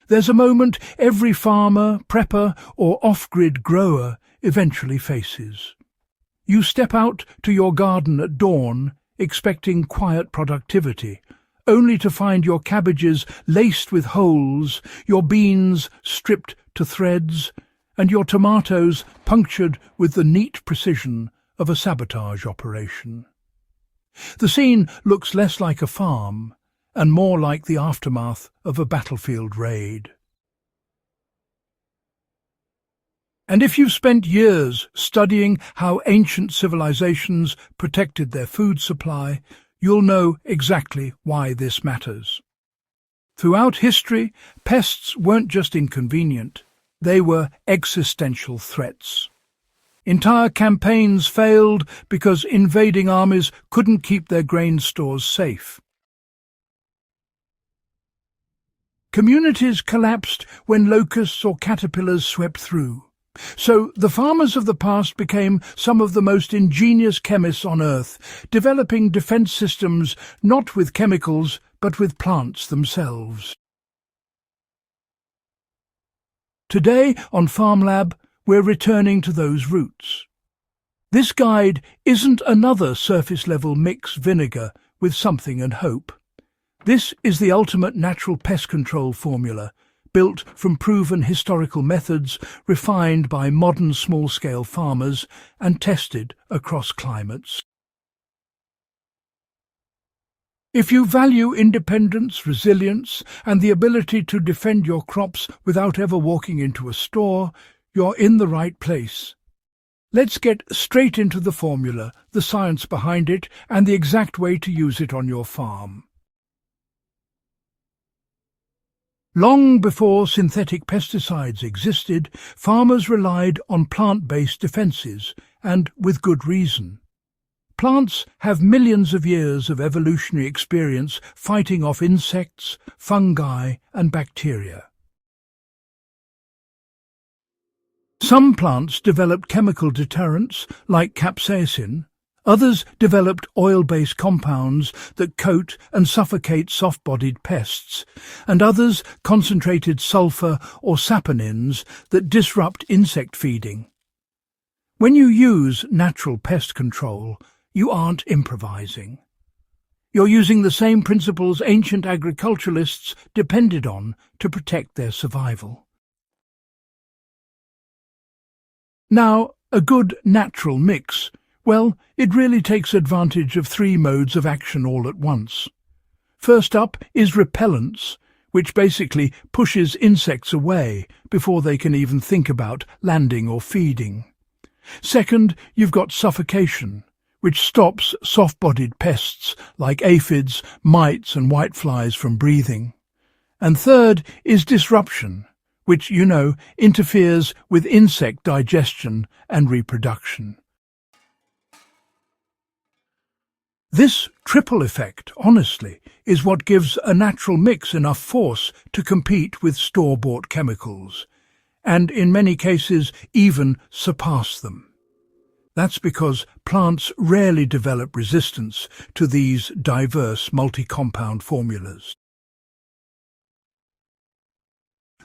There's a moment every farmer, prepper or off-grid grower eventually faces. You step out to your garden at dawn, expecting quiet productivity, only to find your cabbages laced with holes, your beans stripped to threads, and your tomatoes punctured with the neat precision of a sabotage operation. The scene looks less like a farm and more like the aftermath of a battlefield raid. And if you've spent years studying how ancient civilizations protected their food supply, you'll know exactly why this matters. Throughout history, pests weren't just inconvenient, they were existential threats. Entire campaigns failed because invading armies couldn't keep their grain stores safe. Communities collapsed when locusts or caterpillars swept through. So the farmers of the past became some of the most ingenious chemists on Earth, developing defense systems not with chemicals but with plants themselves. Today on FarmLab, we're returning to those roots. This guide isn't another surface-level mix vinegar with something and hope. This is the ultimate natural pest control formula, built from proven historical methods refined by modern small-scale farmers and tested across climates. If you value independence, resilience, and the ability to defend your crops without ever walking into a store, you're in the right place. Let's get straight into the formula, the science behind it, and the exact way to use it on your farm. Long before synthetic pesticides existed, farmers relied on plant-based defenses, and with good reason. Plants have millions of years of evolutionary experience fighting off insects, fungi, and bacteria. Some plants developed chemical deterrents, like capsaicin. Others developed oil-based compounds that coat and suffocate soft-bodied pests, and others concentrated sulfur or saponins that disrupt insect feeding. When you use natural pest control, you aren't improvising. You're using the same principles ancient agriculturalists depended on to protect their survival. Now, a good natural mix, well, it really takes advantage of three modes of action all at once. First up is repellents, which basically pushes insects away before they can even think about landing or feeding. Second, you've got suffocation, which stops soft-bodied pests like aphids, mites and whiteflies from breathing. And third is disruption, which, interferes with insect digestion and reproduction. This triple effect, honestly, is what gives a natural mix enough force to compete with store-bought chemicals, and in many cases even surpass them. That's because plants rarely develop resistance to these diverse multi-compound formulas.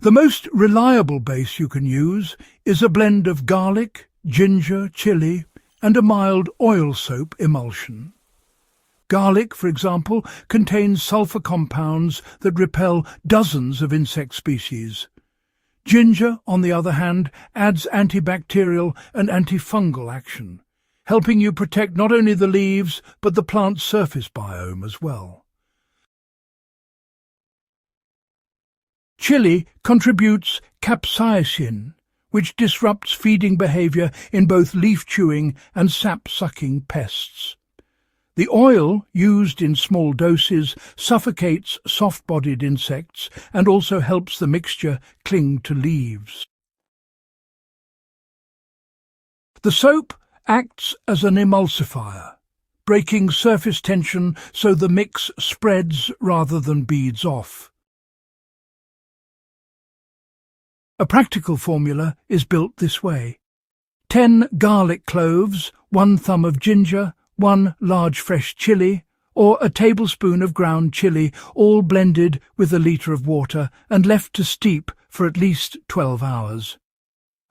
The most reliable base you can use is a blend of garlic, ginger, chili, and a mild oil soap emulsion. Garlic, for example, contains sulfur compounds that repel dozens of insect species. Ginger, on the other hand, adds antibacterial and antifungal action, helping you protect not only the leaves but the plant's surface biome as well. Chili contributes capsaicin, which disrupts feeding behavior in both leaf-chewing and sap-sucking pests. The oil, used in small doses, suffocates soft-bodied insects and also helps the mixture cling to leaves. The soap acts as an emulsifier, breaking surface tension so the mix spreads rather than beads off. A practical formula is built this way: 10 garlic cloves, 1 thumb of ginger, 1 large fresh chili, or a tablespoon of ground chili, all blended with a litre of water and left to steep for at least 12 hours.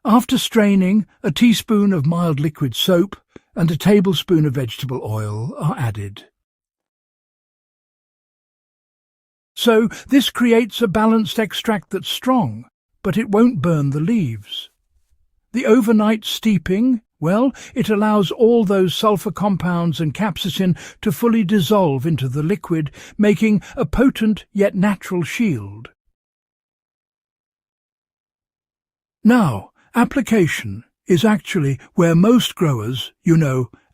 After straining, a teaspoon of mild liquid soap and a tablespoon of vegetable oil are added. So this creates a balanced extract that's strong, but it won't burn the leaves. The overnight steeping, well, it allows all those sulfur compounds and capsaicin to fully dissolve into the liquid, making a potent yet natural shield. Now, application is actually where most growers,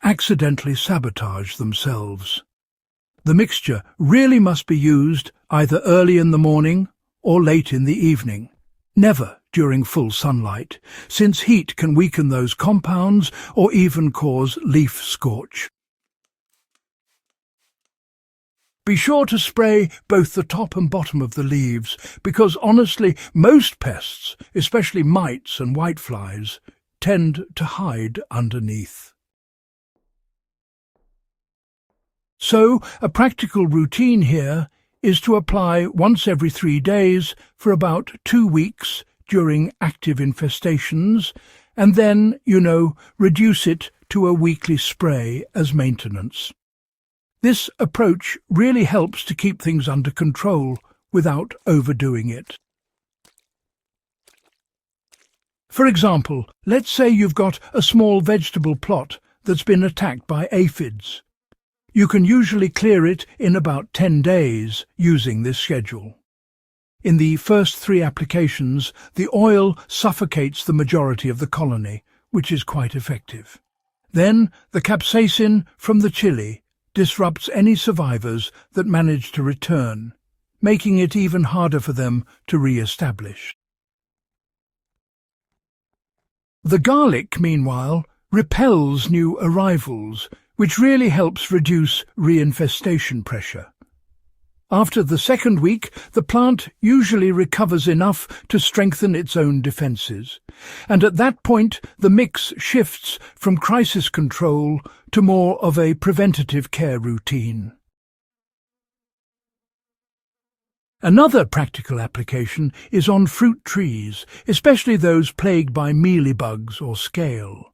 accidentally sabotage themselves. The mixture really must be used either early in the morning or late in the evening, never during full sunlight, since heat can weaken those compounds or even cause leaf scorch. Be sure to spray both the top and bottom of the leaves, because honestly, most pests, especially mites and whiteflies, tend to hide underneath. So, a practical routine here is to apply once every 3 days for about 2 weeks during active infestations, and then, reduce it to a weekly spray as maintenance. This approach really helps to keep things under control without overdoing it. For example, let's say you've got a small vegetable plot that's been attacked by aphids. You can usually clear it in about 10 days using this schedule. In the first 3 applications, the oil suffocates the majority of the colony, which is quite effective. Then the capsaicin from the chili disrupts any survivors that manage to return, making it even harder for them to re-establish. The garlic, meanwhile, repels new arrivals, which really helps reduce reinfestation pressure. After the second week, the plant usually recovers enough to strengthen its own defences, and at that point the mix shifts from crisis control to more of a preventative care routine. Another practical application is on fruit trees, especially those plagued by mealybugs or scale.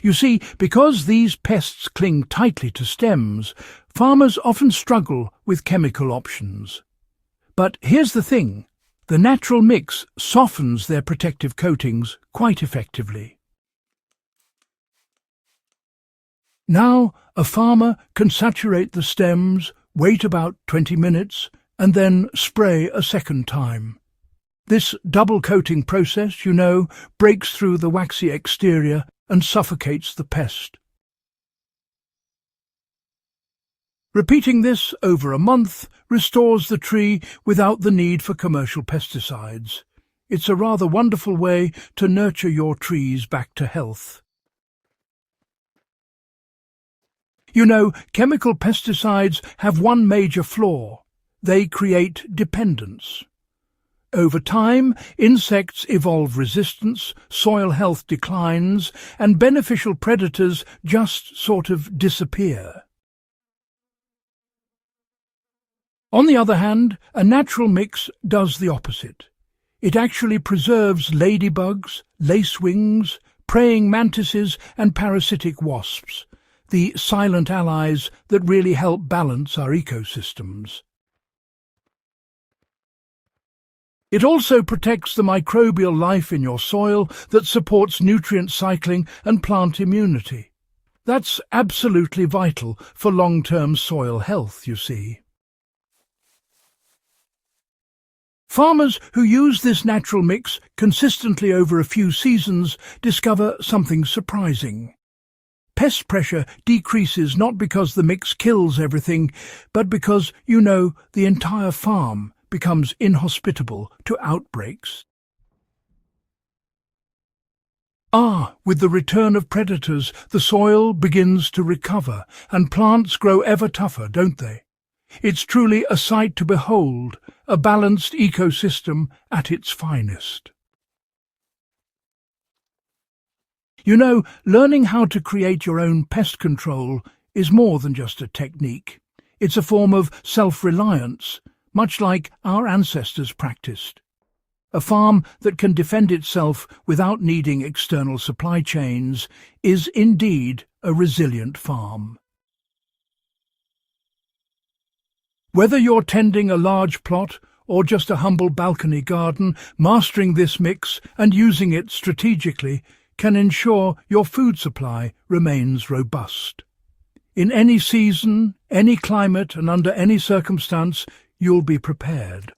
You see, because these pests cling tightly to stems, farmers often struggle with chemical options. But here's the thing, the natural mix softens their protective coatings quite effectively. Now, a farmer can saturate the stems, wait about 20 minutes, and then spray a second time. This double coating process, breaks through the waxy exterior and suffocates the pest. Repeating this over a month restores the tree without the need for commercial pesticides. It's a rather wonderful way to nurture your trees back to health. Chemical pesticides have one major flaw. They create dependence. Over time, insects evolve resistance, soil health declines, and beneficial predators just sort of disappear. On the other hand, a natural mix does the opposite. It actually preserves ladybugs, lacewings, praying mantises, and parasitic wasps, the silent allies that really help balance our ecosystems. It also protects the microbial life in your soil that supports nutrient cycling and plant immunity. That's absolutely vital for long-term soil health, you see. Farmers who use this natural mix consistently over a few seasons discover something surprising. Pest pressure decreases not because the mix kills everything, but because, the entire farm becomes inhospitable to outbreaks. With the return of predators, the soil begins to recover, and plants grow ever tougher, don't they? It's truly a sight to behold, a balanced ecosystem at its finest. Learning how to create your own pest control is more than just a technique. It's a form of self-reliance, much like our ancestors practiced. A farm that can defend itself without needing external supply chains is indeed a resilient farm. Whether you're tending a large plot or just a humble balcony garden, mastering this mix and using it strategically can ensure your food supply remains robust. In any season, any climate, and under any circumstance, you'll be prepared.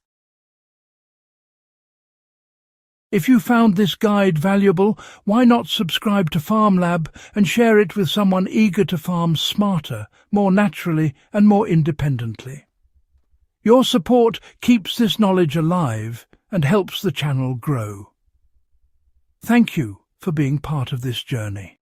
If you found this guide valuable, why not subscribe to FarmLab and share it with someone eager to farm smarter, more naturally, and more independently? Your support keeps this knowledge alive and helps the channel grow. Thank you for being part of this journey.